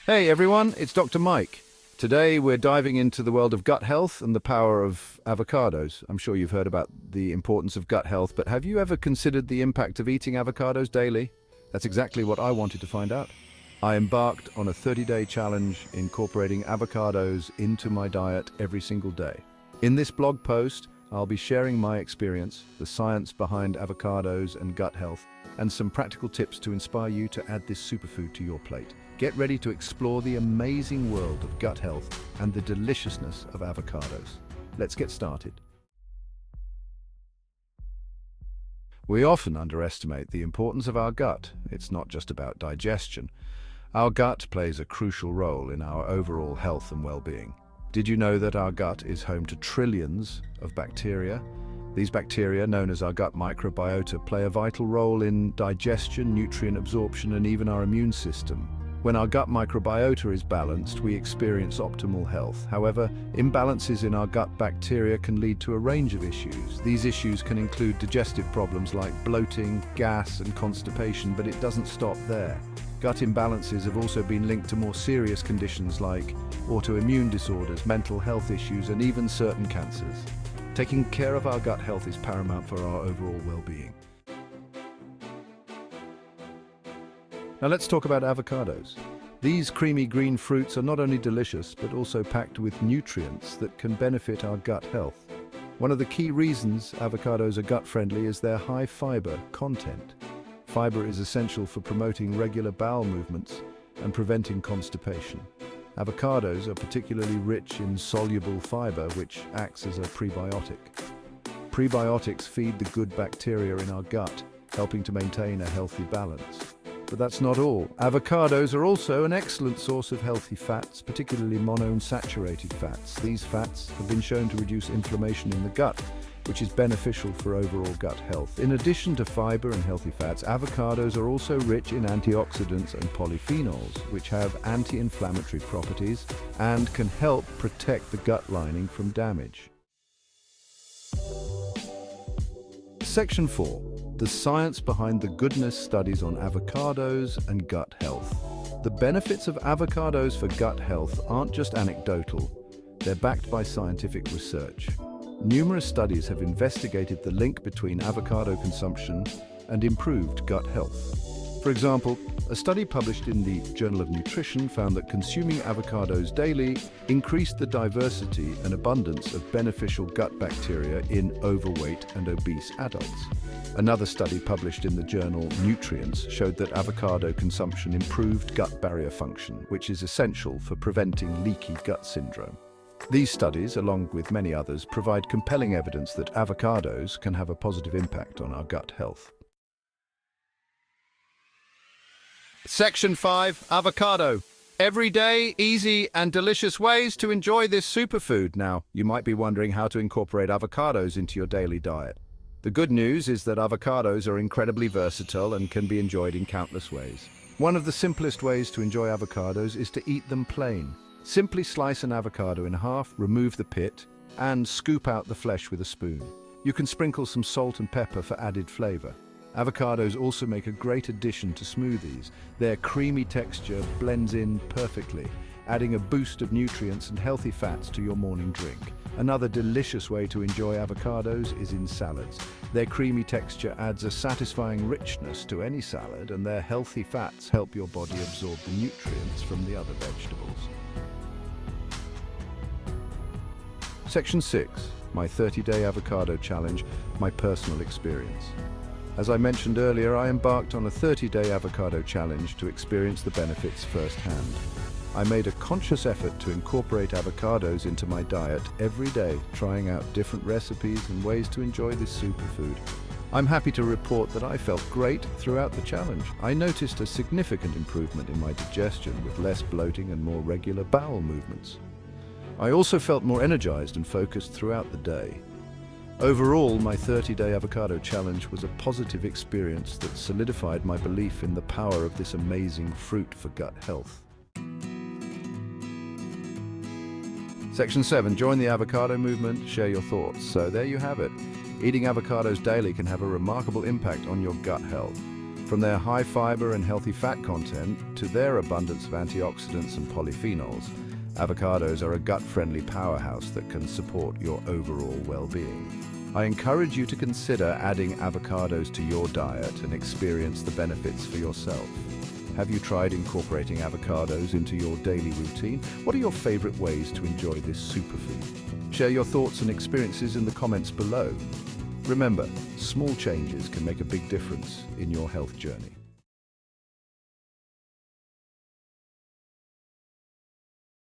Hey everyone, it's Dr. Mike. Today we're diving into the world of gut health and the power of avocados. I'm sure you've heard about the importance of gut health, but have you ever considered the impact of eating avocados daily? That's exactly what I wanted to find out. I embarked on a 30-day challenge incorporating avocados into my diet every single day. In this blog post, I'll be sharing my experience, the science behind avocados and gut health, and some practical tips to inspire you to add this superfood to your plate. Get ready to explore the amazing world of gut health and the deliciousness of avocados. Let's get started. We often underestimate the importance of our gut. It's not just about digestion. Our gut plays a crucial role in our overall health and well-being. Did you know that our gut is home to trillions of bacteria? These bacteria, known as our gut microbiota, play a vital role in digestion, nutrient absorption, and even our immune system. When our gut microbiota is balanced, we experience optimal health. However, imbalances in our gut bacteria can lead to a range of issues. These issues can include digestive problems like bloating, gas, and constipation, but it doesn't stop there. Gut imbalances have also been linked to more serious conditions like autoimmune disorders, mental health issues, and even certain cancers. Taking care of our gut health is paramount for our overall well-being. Now let's talk about avocados. These creamy green fruits are not only delicious, but also packed with nutrients that can benefit our gut health. One of the key reasons avocados are gut-friendly is their high fiber content. Fiber is essential for promoting regular bowel movements and preventing constipation. Avocados are particularly rich in soluble fiber, which acts as a prebiotic. Prebiotics feed the good bacteria in our gut, helping to maintain a healthy balance. But that's not all. Avocados are also an excellent source of healthy fats, particularly monounsaturated fats. These fats have been shown to reduce inflammation in the gut, which is beneficial for overall gut health. In addition to fiber and healthy fats, avocados are also rich in antioxidants and polyphenols, which have anti-inflammatory properties and can help protect the gut lining from damage. Section 4. The science behind the goodness studies on avocados and gut health. The benefits of avocados for gut health aren't just anecdotal, they're backed by scientific research. Numerous studies have investigated the link between avocado consumption and improved gut health. For example, a study published in the Journal of Nutrition found that consuming avocados daily increased the diversity and abundance of beneficial gut bacteria in overweight and obese adults. Another study published in the journal Nutrients showed that avocado consumption improved gut barrier function, which is essential for preventing leaky gut syndrome. These studies, along with many others, provide compelling evidence that avocados can have a positive impact on our gut health. Section 5. Avocado. Everyday, easy, and delicious ways to enjoy this superfood. Now, you might be wondering how to incorporate avocados into your daily diet. The good news is that avocados are incredibly versatile and can be enjoyed in countless ways. One of the simplest ways to enjoy avocados is to eat them plain. Simply slice an avocado in half, remove the pit, and scoop out the flesh with a spoon. You can sprinkle some salt and pepper for added flavor. Avocados also make a great addition to smoothies. Their creamy texture blends in perfectly, adding a boost of nutrients and healthy fats to your morning drink. Another delicious way to enjoy avocados is in salads. Their creamy texture adds a satisfying richness to any salad, and their healthy fats help your body absorb the nutrients from the other vegetables. Section 6. My 30-day avocado challenge, my personal experience. As I mentioned earlier, I embarked on a 30-day avocado challenge to experience the benefits firsthand. I made a conscious effort to incorporate avocados into my diet every day, trying out different recipes and ways to enjoy this superfood. I'm happy to report that I felt great throughout the challenge. I noticed a significant improvement in my digestion with less bloating and more regular bowel movements. I also felt more energized and focused throughout the day. Overall, my 30-day avocado challenge was a positive experience that solidified my belief in the power of this amazing fruit for gut health. Section 7. Join the avocado movement, share your thoughts. So there you have it. Eating avocados daily can have a remarkable impact on your gut health. From their high fiber and healthy fat content to their abundance of antioxidants and polyphenols, avocados are a gut-friendly powerhouse that can support your overall well-being. I encourage you to consider adding avocados to your diet and experience the benefits for yourself. Have you tried incorporating avocados into your daily routine? What are your favorite ways to enjoy this superfood? Share your thoughts and experiences in the comments below. Remember, small changes can make a big difference in your health journey.